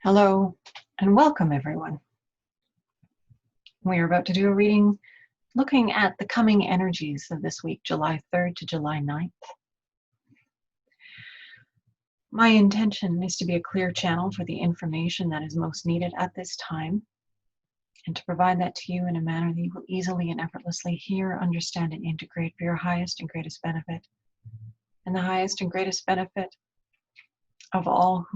Hello and welcome everyone. We are about to do a reading looking at the coming energies of this week, July 3rd to July 9th. My intention is to be a clear channel for the information that is most needed at this time and to provide that to you in a manner that you will easily and effortlessly hear, understand, and integrate for your highest and greatest benefit and the highest and greatest benefit of all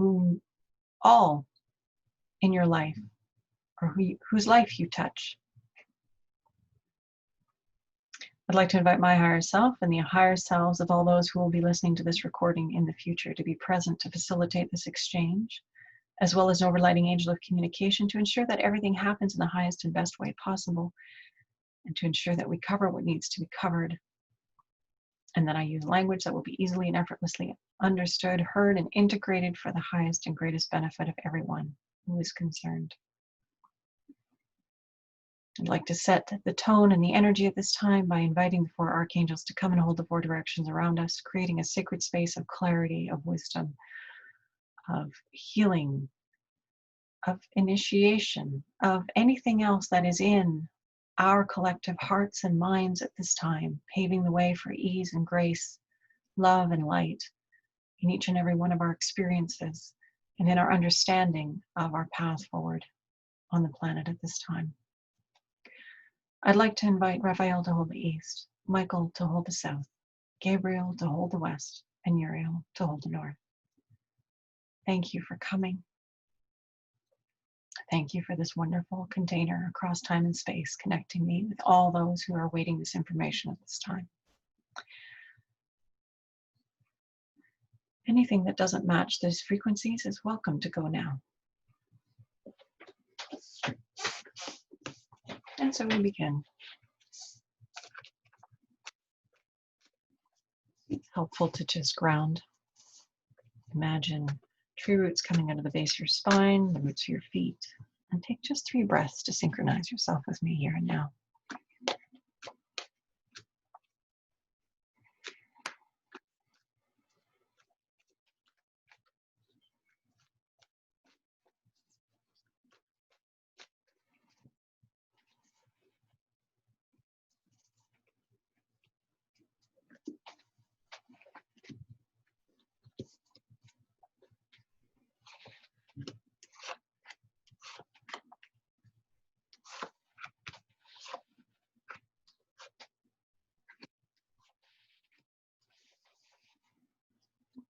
in your life or whose life you touch. I'd like to invite my higher self and the higher selves of all those who will be listening to this recording in the future to be present to facilitate this exchange, as well as an overlighting angel of communication to ensure that everything happens in the highest and best way possible, and to ensure that we cover what needs to be covered, and that I use language that will be easily and effortlessly understood, heard, and integrated for the highest and greatest benefit of everyone who is concerned. I'd like to set the tone and the energy at this time by inviting the four archangels to come and hold the four directions around us, creating a sacred space of clarity, of wisdom, of healing, of initiation, of anything else that is in our collective hearts and minds at this time, paving the way for ease and grace, love and light in each and every one of our experiences and in our understanding of our path forward on the planet at this time. I'd like to invite Raphael to hold the east, Michael to hold the south, Gabriel to hold the west, and Uriel to hold the north. Thank you for coming. Thank you for this wonderful container across time and space, connecting me with all those who are awaiting this information at this time. Anything that doesn't match those frequencies is welcome to go now. And so we begin. It's helpful to just ground. Imagine tree roots coming out of the base of your spine, the roots of your feet, and take just 3 breaths to synchronize yourself with me here and now.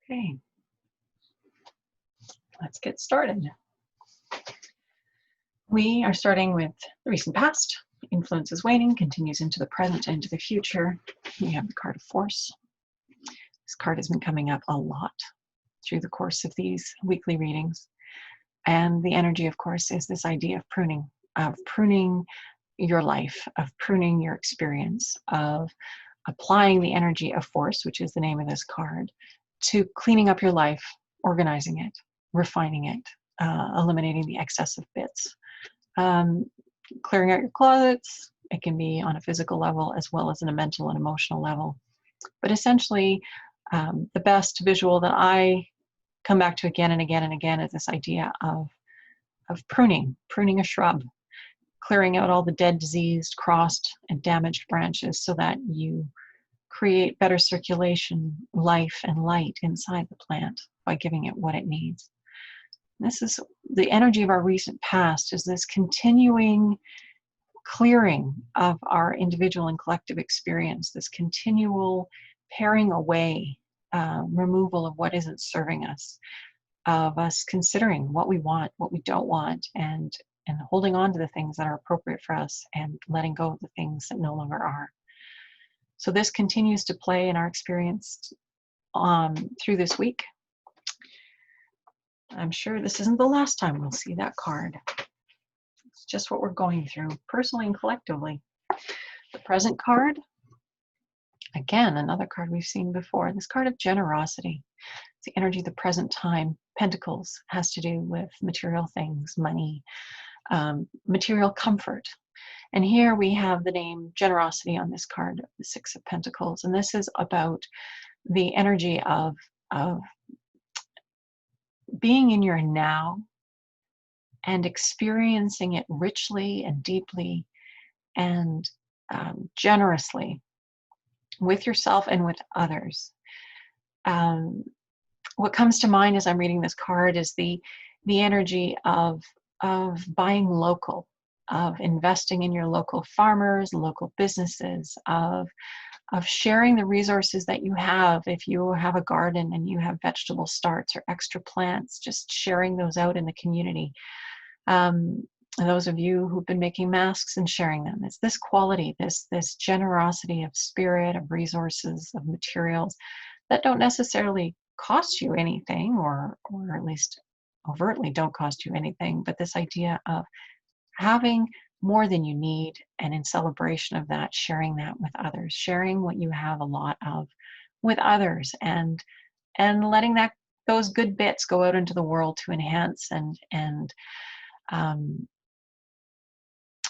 Okay, let's get started. We are starting with the recent past. Influence is waning, continues into the present and into the future. We have the card of force. This card has been coming up a lot through the course of these weekly readings. And the energy, of course, is this idea of pruning your life, of pruning your experience, of applying the energy of force, which is the name of this card, to cleaning up your life, organizing it, refining it, eliminating the excessive bits, clearing out your closets. It can be on a physical level as well as on a mental and emotional level. But essentially, the best visual that I come back to again and again and again is this idea of pruning a shrub, clearing out all the dead, diseased, crossed, and damaged branches so that you create better circulation, life, and light inside the plant by giving it what it needs. This is the energy of our recent past, is this continuing clearing of our individual and collective experience, this continual paring away, removal of what isn't serving us, of us considering what we want, what we don't want, and holding on to the things that are appropriate for us and letting go of the things that no longer are. So this continues to play in our experience through this week. I'm sure this isn't the last time we'll see that card. It's just what we're going through, personally and collectively. The present card, again, another card we've seen before, this card of generosity. It's the energy of the present time. Pentacles has to do with material things, money, material comfort. And here we have the name generosity on this card, the 6 of Pentacles. And this is about the energy of being in your now and experiencing it richly and deeply and generously with yourself and with others. Um, what comes to mind as I'm reading this card is the energy of buying local, of investing in your local farmers, local businesses, of sharing the resources that you have. If you have a garden and you have vegetable starts or extra plants, just sharing those out in the community. And those of you who've been making masks and sharing them, it's this quality, this generosity of spirit, of resources, of materials that don't necessarily cost you anything, or at least overtly don't cost you anything, but this idea of having more than you need, and in celebration of that, sharing that with others, sharing what you have a lot of with others, and letting those good bits go out into the world to enhance um,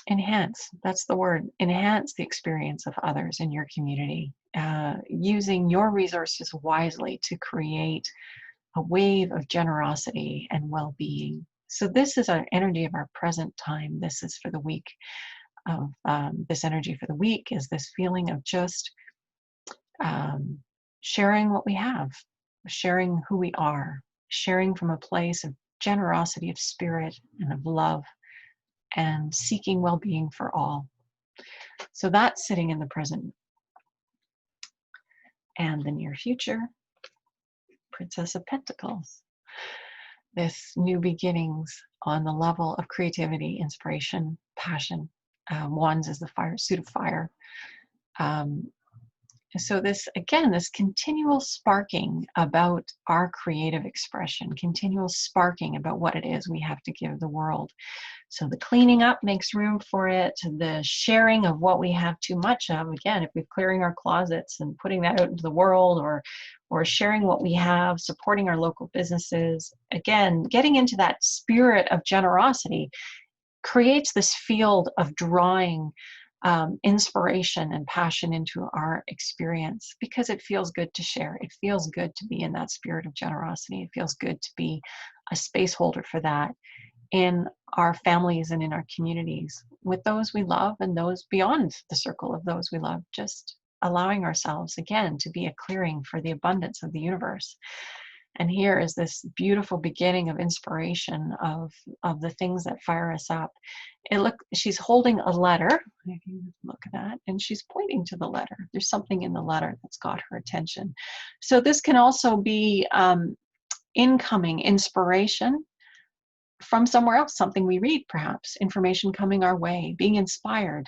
enhance, that's the word, enhance the experience of others in your community, using your resources wisely to create a wave of generosity and well-being. So this is our energy of our present time. This is for the week of this energy for the week is this feeling of just sharing what we have, sharing who we are, sharing from a place of generosity of spirit and of love, and seeking well-being for all. So that's sitting in the present and the near future. Princess of Pentacles. This new beginnings on the level of creativity, inspiration, passion. Wands is the fire, suit of fire. So this, again, this continual sparking about our creative expression, continual sparking about what it is we have to give the world. So the cleaning up makes room for it. The sharing of what we have too much of, again, if we're clearing our closets and putting that out into the world, or sharing what we have, supporting our local businesses, again, getting into that spirit of generosity creates this field of drawing inspiration and passion into our experience, because it feels good to share. It feels good to be in that spirit of generosity. It feels good to be a space holder for that in our families and in our communities with those we love and those beyond the circle of those we love, just allowing ourselves again to be a clearing for the abundance of the universe. And here is this beautiful beginning of inspiration of the things that fire us up. She's holding a letter, if you look at that, and she's pointing to the letter. There's something in the letter that's got her attention. So this can also be incoming inspiration from somewhere else, something we read, perhaps, information coming our way, being inspired,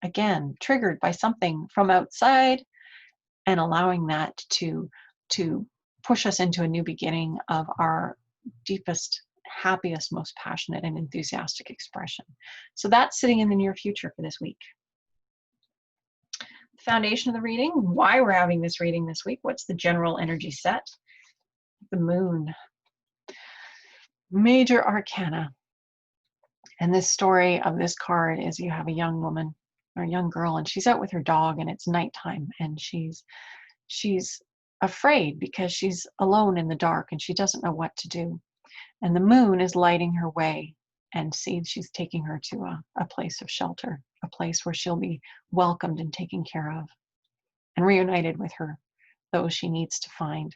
again, triggered by something from outside, and allowing that to push us into a new beginning of our deepest, happiest, most passionate and enthusiastic expression. So that's sitting in the near future for this week. Foundation of the reading, why we're having this reading this week, what's the general energy set? The moon. Major arcana. And this story of this card is you have a young woman or a young girl, and she's out with her dog, and it's nighttime, and she's afraid because she's alone in the dark and she doesn't know what to do. And the moon is lighting her way, and she's taking her to a place of shelter, a place where she'll be welcomed and taken care of and reunited with those she needs to find.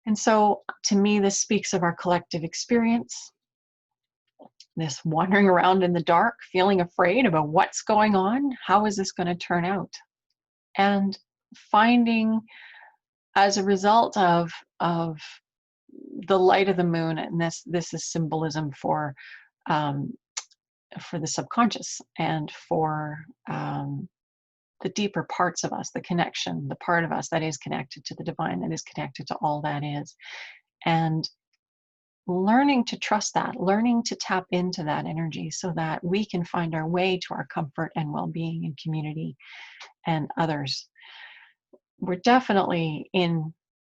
And so to me, this speaks of our collective experience, this wandering around in the dark, feeling afraid about what's going on, how is this going to turn out? And finding, as a result of the light of the moon, and this is symbolism for the subconscious and for the deeper parts of us, the connection, the part of us that is connected to the divine, that is connected to all that is, and learning to trust that, learning to tap into that energy so that we can find our way to our comfort and well-being and community and others. We're definitely in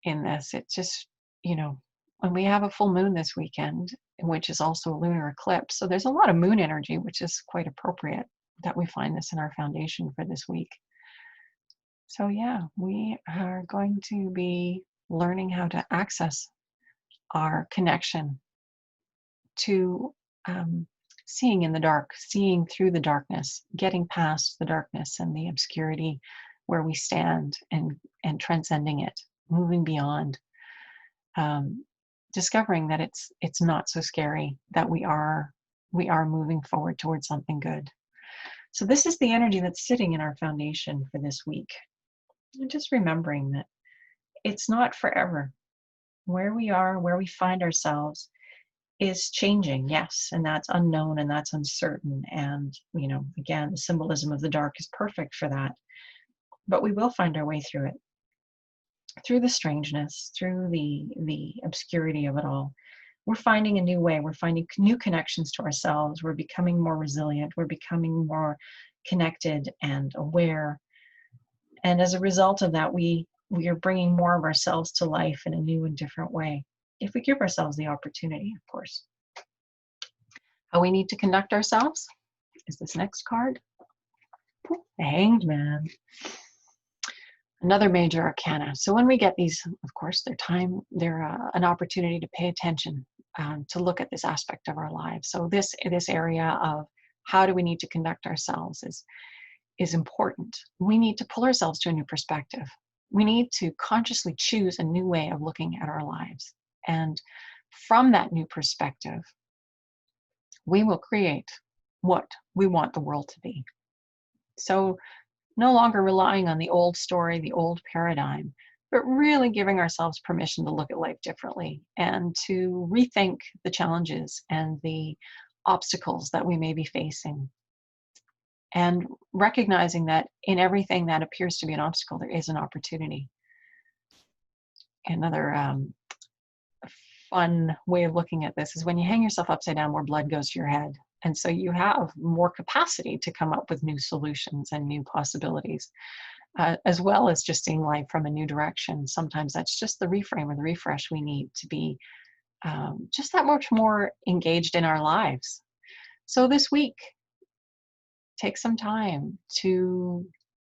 this. It's just, when we have a full moon this weekend, which is also a lunar eclipse, so there's a lot of moon energy, which is quite appropriate that we find this in our foundation for this week. So yeah, we are going to be learning how to access our connection to seeing in the dark, seeing through the darkness, getting past the darkness and the obscurity where we stand, and transcending it, moving beyond, discovering that it's not so scary, that we are moving forward towards something good. So this is the energy that's sitting in our foundation for this week. And just remembering that it's not forever. Where we are, where we find ourselves is changing, yes, and that's unknown and that's uncertain. And, again, the symbolism of the dark is perfect for that. But we will find our way through it, through the strangeness, through the obscurity of it all. We're finding a new way. We're finding new connections to ourselves. We're becoming more resilient. We're becoming more connected and aware. And as a result of that, we are bringing more of ourselves to life in a new and different way, if we give ourselves the opportunity, of course. How we need to conduct ourselves is this next card, the Hanged Man. Another major arcana. So when we get these, of course, they're an opportunity to pay attention, to look at this aspect of our lives. So this area of how do we need to conduct ourselves is important. We need to pull ourselves to a new perspective. We need to consciously choose a new way of looking at our lives. And from that new perspective, we will create what we want the world to be. So no longer relying on the old story, the old paradigm, but really giving ourselves permission to look at life differently and to rethink the challenges and the obstacles that we may be facing. And recognizing that in everything that appears to be an obstacle, there is an opportunity. Another fun way of looking at this is when you hang yourself upside down, more blood goes to your head. And so you have more capacity to come up with new solutions and new possibilities, as well as just seeing life from a new direction. Sometimes that's just the reframe or the refresh we need to be just that much more engaged in our lives. So this week, take some time to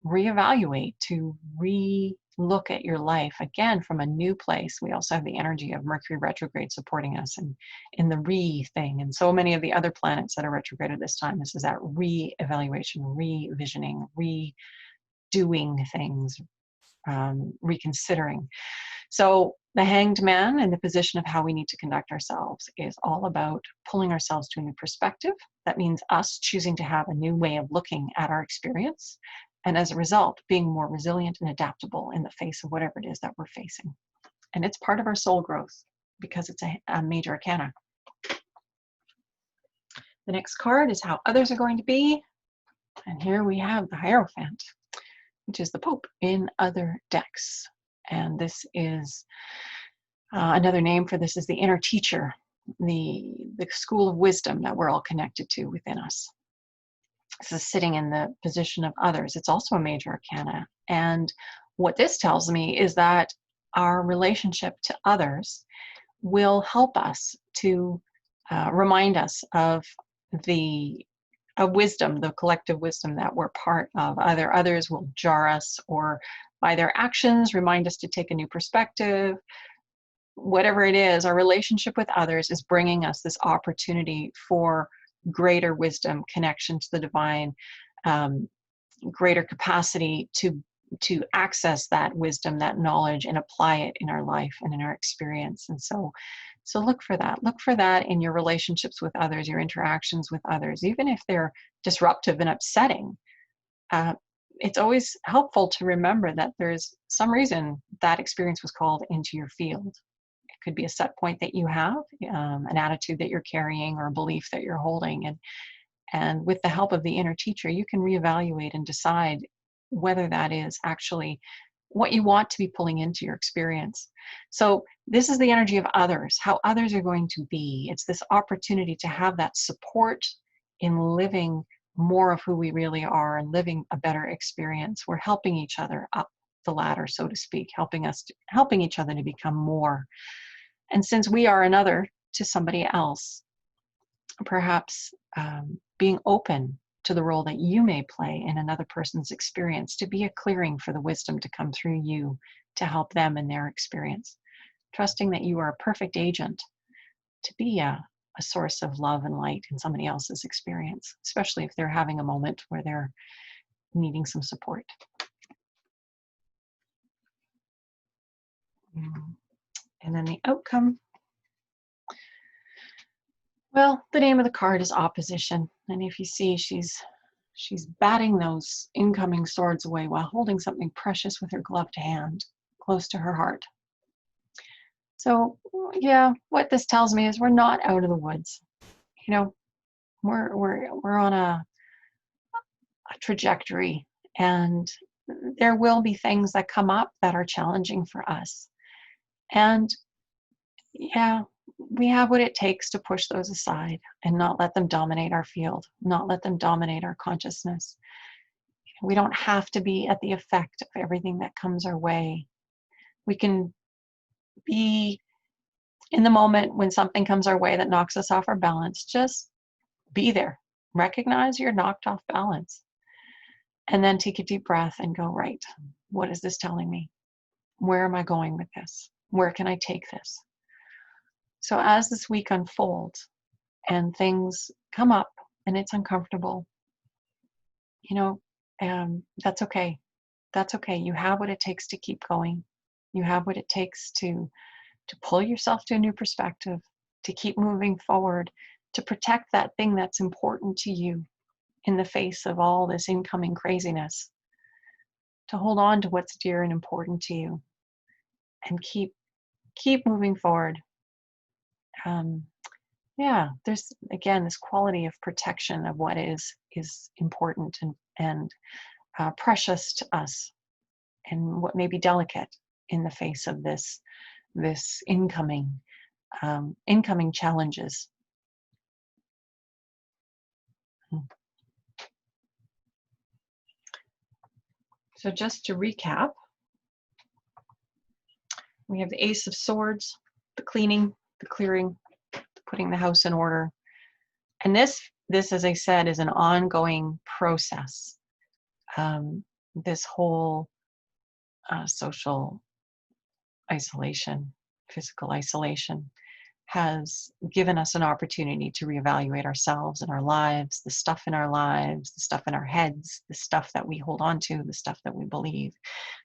reevaluate, to re-look at your life again from a new place. We also have the energy of Mercury retrograde supporting us and in the re-thing. And so many of the other planets that are retrograded this time, this is that re-evaluation, re-visioning, redoing things, reconsidering. So the Hanged Man in the position of how we need to conduct ourselves is all about pulling ourselves to a new perspective. That means us choosing to have a new way of looking at our experience. And as a result, being more resilient and adaptable in the face of whatever it is that we're facing. And it's part of our soul growth because it's a major arcana. The next card is how others are going to be. And here we have the Hierophant, which is the Pope in other decks. And this is another name for this is the inner teacher, the school of wisdom that we're all connected to within us. This is sitting in the position of others. It's also a major arcana. And what this tells me is that our relationship to others will help us to remind us of wisdom, the collective wisdom that we're part of. Either others will jar us or by their actions remind us to take a new perspective. Whatever it is, our relationship with others is bringing us this opportunity for greater wisdom, connection to the divine, greater capacity to access that wisdom, that knowledge, and apply it in our life and in our experience. And so look for that. Look for that in your relationships with others, your interactions with others, even if they're disruptive and upsetting. It's always helpful to remember that there's some reason that experience was called into your field. It could be a set point that you have, an attitude that you're carrying, or a belief that you're holding. And with the help of the inner teacher, you can reevaluate and decide whether that is actually what you want to be pulling into your experience. So this is the energy of others, how others are going to be. It's this opportunity to have that support in living more of who we really are and living a better experience. We're helping each other up the ladder, so to speak, helping each other to become more. And since we are another to somebody else, perhaps being open to the role that you may play in another person's experience, to be a clearing for the wisdom to come through you to help them in their experience. Trusting that you are a perfect agent to be a a source of love and light in somebody else's experience, especially if they're having a moment where they're needing some support. And then the outcome. Well, the name of the card is opposition. And if you see, she's batting those incoming swords away while holding something precious with her gloved hand close to her heart. So yeah, what this tells me is we're not out of the woods. You know, we're on a trajectory, and there will be things that come up that are challenging for us. And yeah, we have what it takes to push those aside and not let them dominate our field, not let them dominate our consciousness. We don't have to be at the effect of everything that comes our way. We can be in the moment when something comes our way that knocks us off our balance. Just be there. Recognize you're knocked off balance. And then take a deep breath and go, right, what is this telling me? Where am I going with this? Where can I take this? So as this week unfolds and things come up and it's uncomfortable, you know, that's okay. That's okay. You have what it takes to keep going. You have what it takes to pull yourself to a new perspective, to keep moving forward, to protect that thing that's important to you in the face of all this incoming craziness, to hold on to what's dear and important to you, and keep moving forward. Yeah, there's again this quality of protection of what is important and precious to us, and what may be delicate in the face of this incoming challenges. So just to recap, we have the Ace of Swords, the cleaning, the clearing, putting the house in order. And this, as I said, is an ongoing process. This whole social isolation, physical isolation, has given us an opportunity to reevaluate ourselves and our lives, the stuff in our lives, the stuff in our heads, the stuff that we hold on to, the stuff that we believe.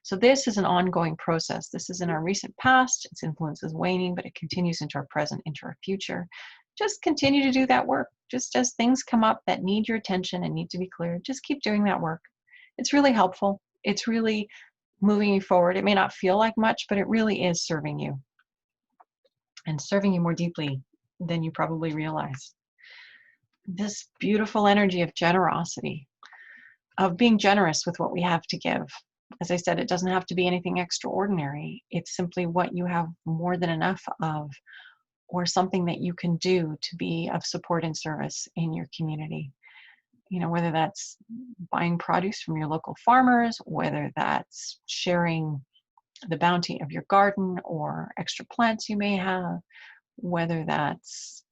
So this is an ongoing process. This is in our recent past. Its influence is waning, but it continues into our present, into our future. Just continue to do that work. Just as things come up that need your attention and need to be cleared, just keep doing that work. It's really helpful. It's really moving you forward. It may not feel like much, but it really is serving you. And serving you more deeply than you probably realize. This beautiful energy of generosity, of being generous with what we have to give. As I said, it doesn't have to be anything extraordinary. It's simply what you have more than enough of, or something that you can do to be of support and service in your community. You know, whether that's buying produce from your local farmers, whether that's sharing the bounty of your garden or extra plants you may have, whether that's,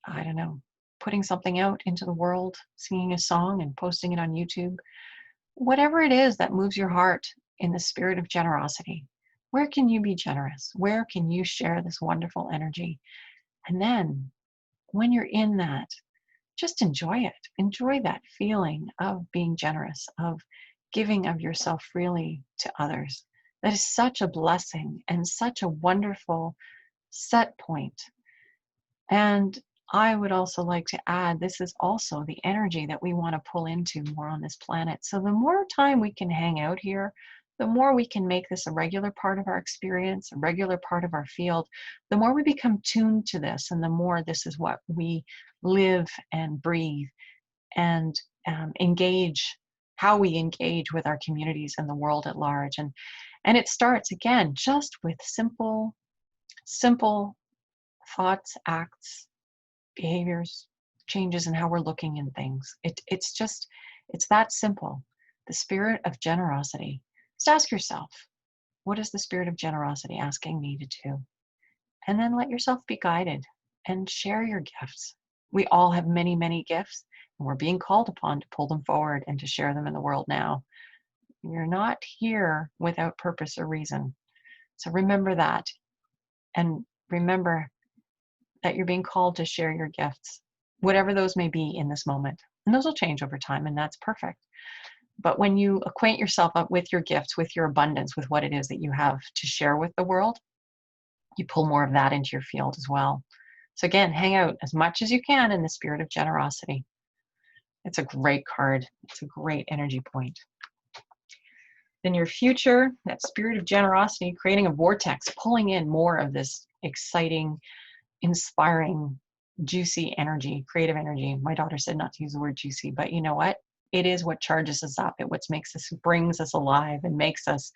I don't know, putting something out into the world, singing a song and posting it on YouTube, whatever it is that moves your heart in the spirit of generosity. Where can you be generous? Where can you share this wonderful energy? And then when you're in that, just enjoy it. Enjoy that feeling of being generous, of giving of yourself freely to others. That is such a blessing and such a wonderful set point. And I would also like to add, this is also the energy that we want to pull into more on this planet. So the more time we can hang out here, the more we can make this a regular part of our experience, a regular part of our field, the more we become tuned to this, and the more this is what we live and breathe and engage, how we engage with our communities and the world at large. And it starts, again, just with simple thoughts, acts, behaviors, changes in how we're looking in things. It's that simple. The spirit of generosity. Just ask yourself, what is the spirit of generosity asking me to do? And then let yourself be guided and share your gifts. We all have many, many gifts, and we're being called upon to pull them forward and to share them in the world now. You're not here without purpose or reason. So remember that. And remember that you're being called to share your gifts, whatever those may be in this moment. And those will change over time, and that's perfect. But when you acquaint yourself up with your gifts, with your abundance, with what it is that you have to share with the world, you pull more of that into your field as well. So again, hang out as much as you can in the spirit of generosity. It's a great card. It's a great energy point. In your future, that spirit of generosity, creating a vortex, pulling in more of this exciting, inspiring, juicy energy, creative energy. My daughter said not to use the word juicy, but you know what? It is what charges us up. It what makes us, brings us alive and makes us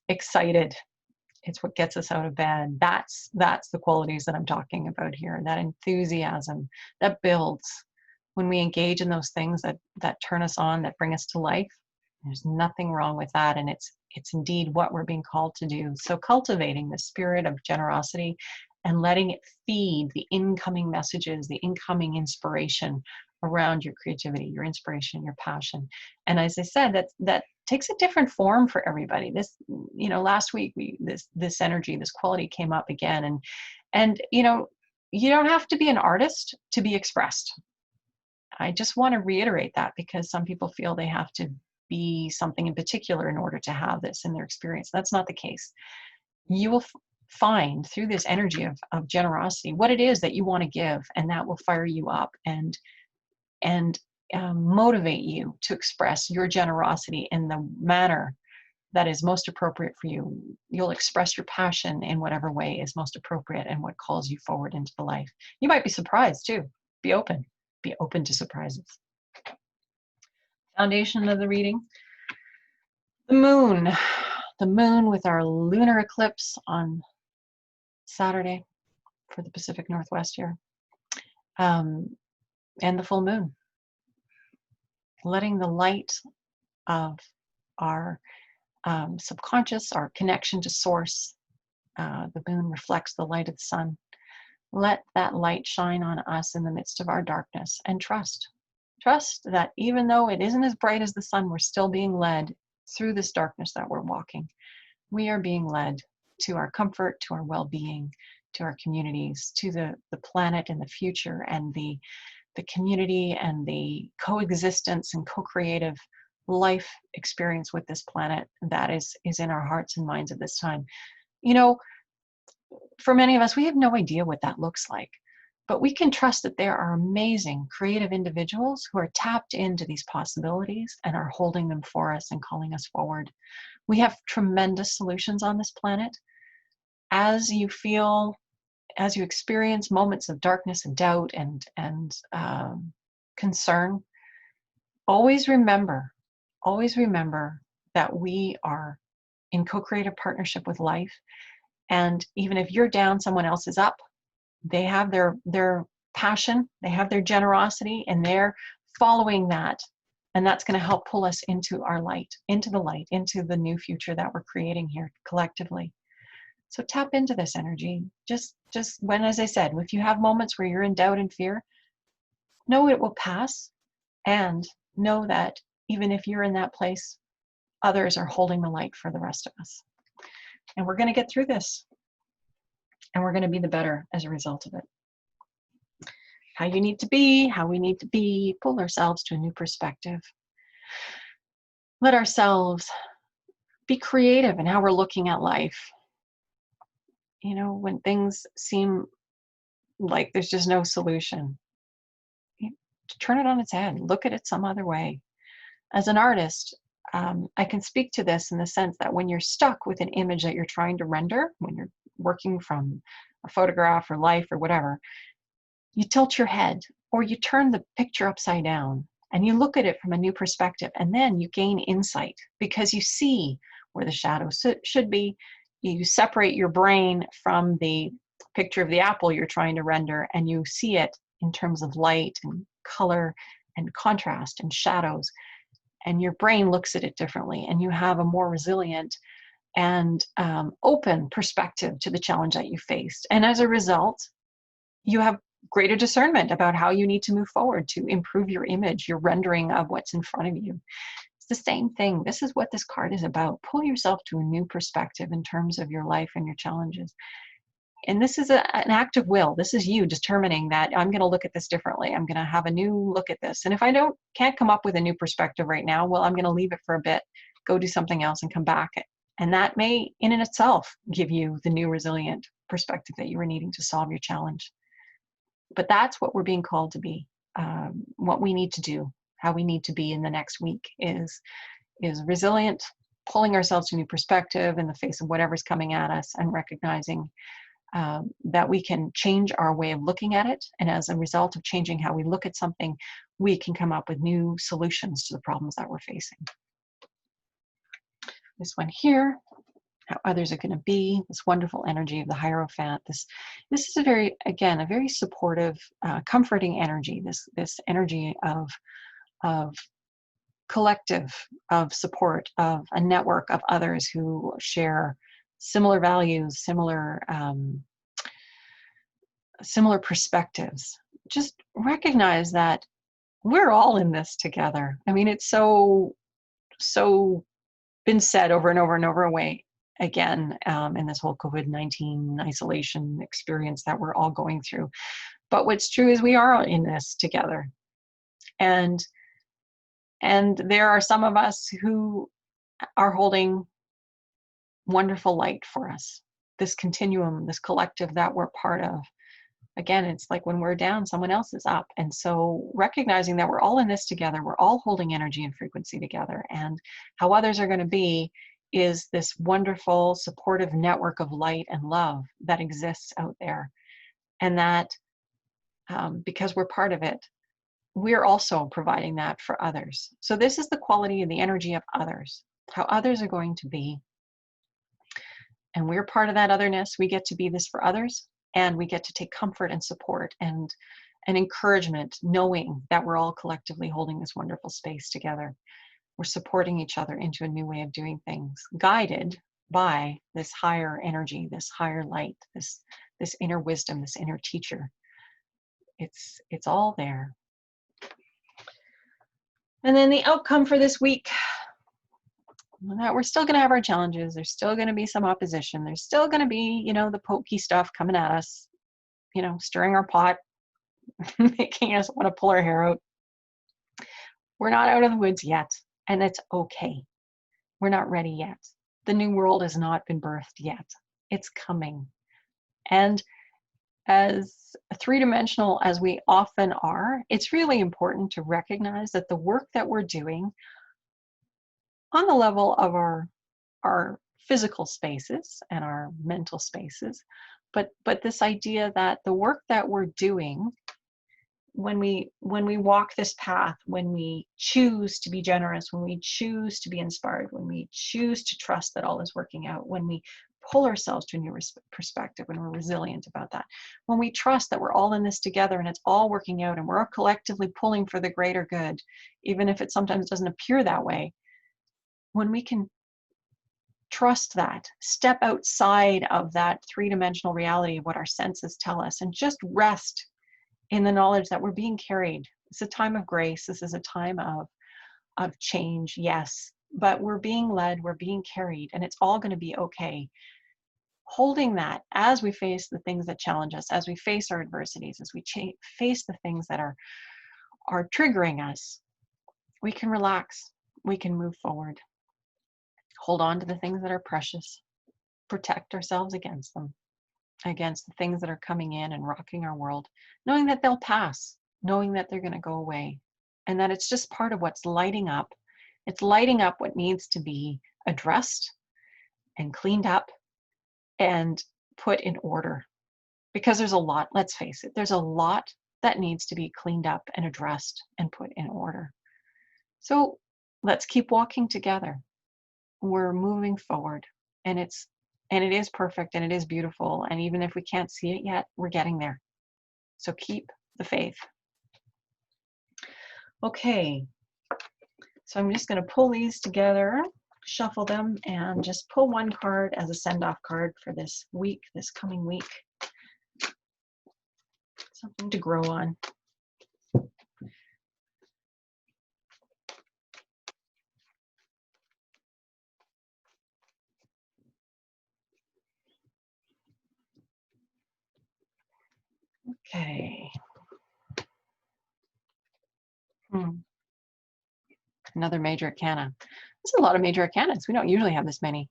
excited. It's what gets us out of bed. That's the qualities that I'm talking about here. That enthusiasm that builds when we engage in those things that turn us on, that bring us to life. There's nothing wrong with that, and it's indeed what we're being called to do. So cultivating the spirit of generosity and letting it feed the incoming messages, the incoming inspiration around your creativity, your inspiration, your passion. And as I said, that takes a different form for everybody. This, last week this energy, this quality came up again, and you don't have to be an artist to be expressed. I just want to reiterate that, because some people feel they have to be something in particular in order to have this in their experience. That's not the case. You will find through this energy of generosity what it is that you want to give, and that will fire you up and motivate you to express your generosity in the manner that is most appropriate for you. You'll express your passion in whatever way is most appropriate and what calls you forward into the life. You might be surprised too. Be open to surprises. Foundation of the reading, the moon with our lunar eclipse on Saturday for the Pacific Northwest here, and the full moon, letting the light of our subconscious, our connection to source, the moon reflects the light of the sun. Let that light shine on us in the midst of our darkness, and trust that even though it isn't as bright as the sun, we're still being led through this darkness that we're walking. We are being led to our comfort, to our well-being, to our communities, to the planet and the future, and the community and the coexistence and co-creative life experience with this planet that is in our hearts and minds at this time. For many of us, we have no idea what that looks like. But we can trust that there are amazing creative individuals who are tapped into these possibilities and are holding them for us and calling us forward. We have tremendous solutions on this planet. As you experience moments of darkness and doubt and concern, always remember that we are in co-creative partnership with life. And even if you're down, someone else is up. They have their passion, they have their generosity, and they're following that. And that's going to help pull us into our light, into the new future that we're creating here collectively. So tap into this energy. Just when, as I said, if you have moments where you're in doubt and fear, know it will pass, and know that even if you're in that place, others are holding the light for the rest of us. And we're going to get through this. And we're going to be the better as a result of it. How we need to be, pull ourselves to a new perspective. Let ourselves be creative in how we're looking at life. When things seem like there's just no solution, turn it on its head, look at it some other way. As an artist, I can speak to this in the sense that when you're stuck with an image that you're trying to render, when you're working from a photograph or life or whatever, you tilt your head or you turn the picture upside down and you look at it from a new perspective, and then you gain insight because you see where the shadows should be. You separate your brain from the picture of the apple you're trying to render, and you see it in terms of light and color and contrast and shadows, and your brain looks at it differently, and you have a more resilient and open perspective to the challenge that you faced. And as a result, you have greater discernment about how you need to move forward to improve your image, your rendering of what's in front of you. It's the same thing. This is what this card is about. Pull yourself to a new perspective in terms of your life and your challenges. And this is an act of will. This is you determining that I'm going to look at this differently. I'm going to have a new look at this. And if I can't come up with a new perspective right now, well, I'm going to leave it for a bit, go do something else and come back. And that may in and itself give you the new resilient perspective that you were needing to solve your challenge. But that's what we're being called to be. What we need to do, how we need to be in the next week is resilient, pulling ourselves to a new perspective in the face of whatever's coming at us, and recognizing that we can change our way of looking at it. And as a result of changing how we look at something, we can come up with new solutions to the problems that we're facing. This one here, how others are going to be, this wonderful energy of the Hierophant. This is a very supportive, comforting energy. This energy of collective, of support, of a network of others who share similar values, similar perspectives. Just recognize that we're all in this together. I mean, it's so been said over and over and over again in this whole COVID-19 isolation experience that we're all going through. But what's true is we are in this together. And there are some of us who are holding wonderful light for us, this continuum, this collective that we're part of. Again, it's like when we're down, someone else is up. And so recognizing that we're all in this together, we're all holding energy and frequency together, and how others are going to be is this wonderful supportive network of light and love that exists out there. And that because we're part of it, we're also providing that for others. So this is the quality and the energy of others, how others are going to be. And we're part of that otherness. We get to be this for others, and we get to take comfort and support and encouragement, knowing that we're all collectively holding this wonderful space together. We're supporting each other into a new way of doing things, guided by this higher energy, this higher light, this inner wisdom, this inner teacher. It's all there. And then the outcome for this week, that we're still going to have our challenges. There's still going to be some opposition. There's still going to be, the pokey stuff coming at us, stirring our pot, making us want to pull our hair out. We're not out of the woods yet, and it's okay. We're not ready yet. The new world has not been birthed yet. It's coming. And as three-dimensional as we often are, it's really important to recognize that the work that we're doing on the level of our physical spaces and our mental spaces, but this idea that the work that we're doing when we walk this path, when we choose to be generous, when we choose to be inspired, when we choose to trust that all is working out, when we pull ourselves to a new perspective, when we're resilient about that, when we trust that we're all in this together and it's all working out and we're all collectively pulling for the greater good, even if it sometimes doesn't appear that way, when we can trust that, step outside of that three-dimensional reality of what our senses tell us and just rest in the knowledge that we're being carried. It's a time of grace. This is a time of change, yes, but we're being led, we're being carried, and it's all going to be okay. Holding that as we face the things that challenge us, as we face our adversities, as we face the things that are triggering us, we can relax, we can move forward. Hold on to the things that are precious, protect ourselves against them, against the things that are coming in and rocking our world, knowing that they'll pass, knowing that they're going to go away, and that it's just part of what's lighting up. It's lighting up what needs to be addressed and cleaned up and put in order. Because there's a lot, let's face it, there's a lot that needs to be cleaned up and addressed and put in order. So let's keep walking together. We're moving forward, and it is perfect, and it is beautiful, and even if we can't see it yet, we're getting there. So keep the faith. Okay, so I'm just going to pull these together, shuffle them, and just pull one card as a send-off card for this week, this coming week. Something to grow on. Okay. Another major arcana. There's a lot of major arcanas. We don't usually have this many.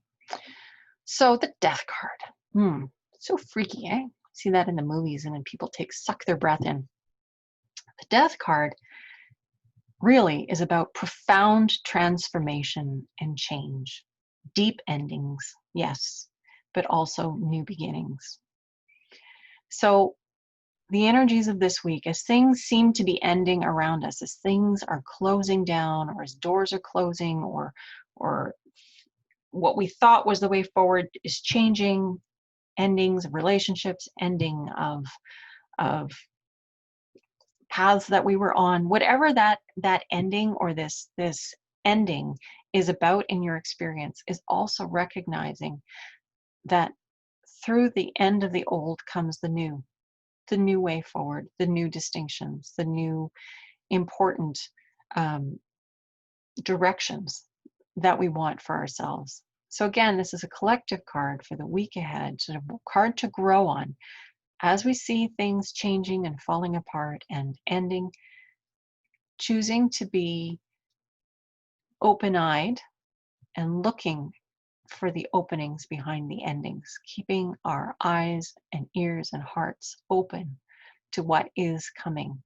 So the death card. So freaky, eh? See that in the movies, and then people suck their breath in. The death card really is about profound transformation and change. Deep endings, yes, but also new beginnings. So the energies of this week, as things seem to be ending around us, as things are closing down, or as doors are closing, or what we thought was the way forward is changing, endings of relationships, ending of paths that we were on, whatever that ending or this ending is about in your experience, is also recognizing that through the end of the old comes the new way forward, the new distinctions, the new important directions that we want for ourselves. So again, this is a collective card for the week ahead, sort of a card to grow on as we see things changing and falling apart and ending, choosing to be open-eyed and looking for the openings behind the endings, keeping our eyes and ears and hearts open to what is coming.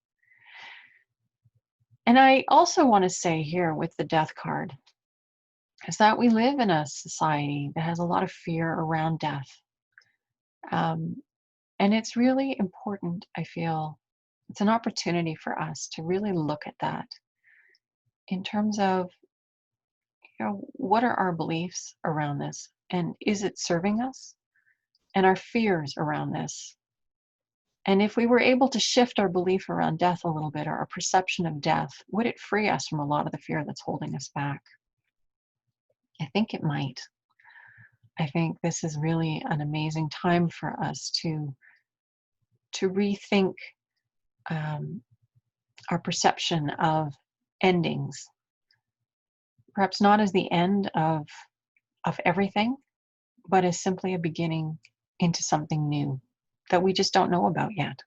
And I also want to say here with the death card is that we live in a society that has a lot of fear around death. And it's really important, I feel, it's an opportunity for us to really look at that in terms of, what are our beliefs around this? And is it serving us? And our fears around this? And if we were able to shift our belief around death a little bit, or our perception of death, would it free us from a lot of the fear that's holding us back? I think it might. I think this is really an amazing time for us to rethink our perception of endings. Perhaps not as the end of everything, but as simply a beginning into something new that we just don't know about yet.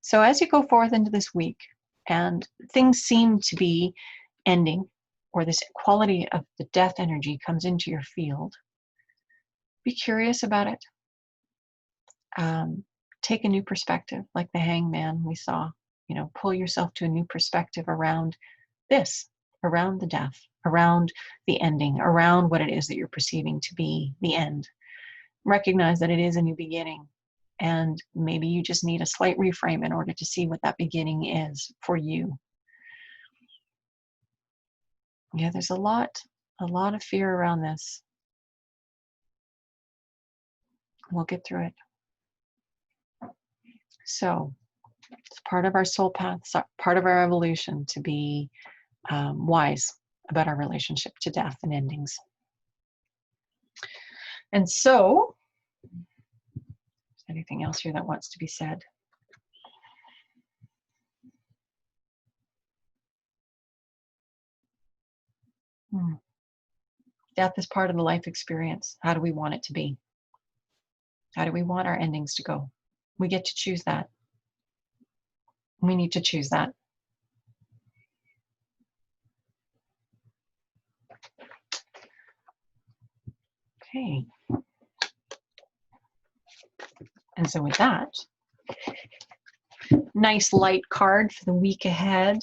So as you go forth into this week and things seem to be ending, or this quality of the death energy comes into your field, be curious about it. Take a new perspective, like the Hangman we saw. Pull yourself to a new perspective around this, around the death, around the ending, around what it is that you're perceiving to be the end. Recognize that it is a new beginning, and maybe you just need a slight reframe in order to see what that beginning is for you. Yeah, there's a lot of fear around this. We'll get through it. So it's part of our soul path, part of our evolution to be wise about our relationship to death and endings. And so, is there anything else here that wants to be said? Death is part of the life experience. How do we want it to be? How do we want our endings to go? We get to choose that. We need to choose that. Okay. And so with that, nice light card for the week ahead.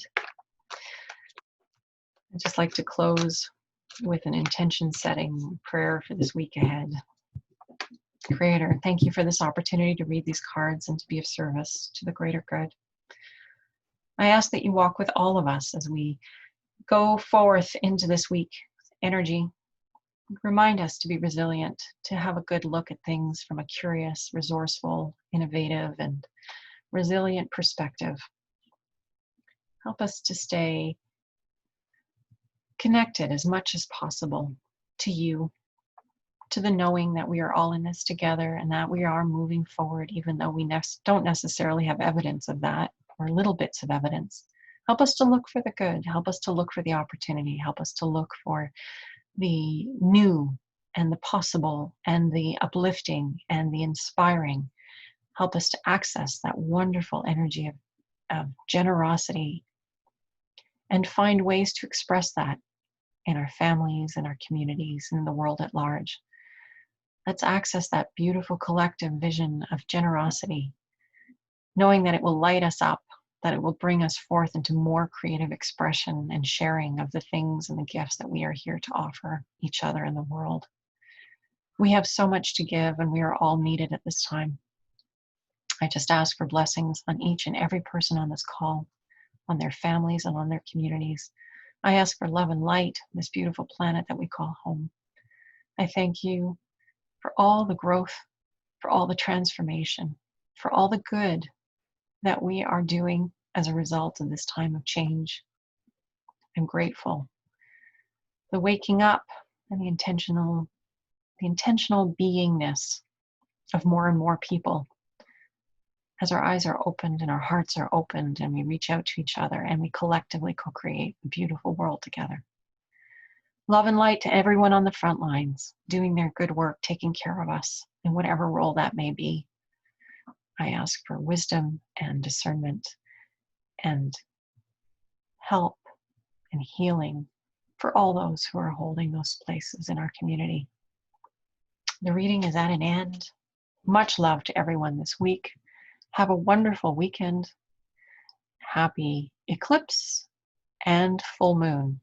I'd just like to close with an intention setting prayer for this week ahead. Creator, thank you for this opportunity to read these cards and to be of service to the greater good. I ask that you walk with all of us as we go forth into this week. Energy, remind us to be resilient, to have a good look at things from a curious, resourceful, innovative, and resilient perspective. Help us to stay connected as much as possible to you, to the knowing that we are all in this together and that we are moving forward, even though we don't necessarily have evidence of that, or little bits of evidence. Help us to look for the good. Help us to look for the opportunity. Help us to look for the new and the possible and the uplifting and the inspiring. Help us to access that wonderful energy of generosity and find ways to express that in our families, in our communities, and in the world at large. Let's access that beautiful collective vision of generosity, knowing that it will light us up, that it will bring us forth into more creative expression and sharing of the things and the gifts that we are here to offer each other in the world. We have so much to give, and we are all needed at this time. I just ask for blessings on each and every person on this call, on their families and on their communities. I ask for love and light, this beautiful planet that we call home. I thank you for all the growth, for all the transformation, for all the good that we are doing as a result of this time of change. I'm grateful. The waking up and the intentional beingness of more and more people as our eyes are opened and our hearts are opened and we reach out to each other and we collectively co-create a beautiful world together. Love and light to everyone on the front lines, doing their good work, taking care of us in whatever role that may be. I ask for wisdom and discernment and help and healing for all those who are holding those places in our community. The reading is at an end. Much love to everyone this week. Have a wonderful weekend. Happy eclipse and full moon.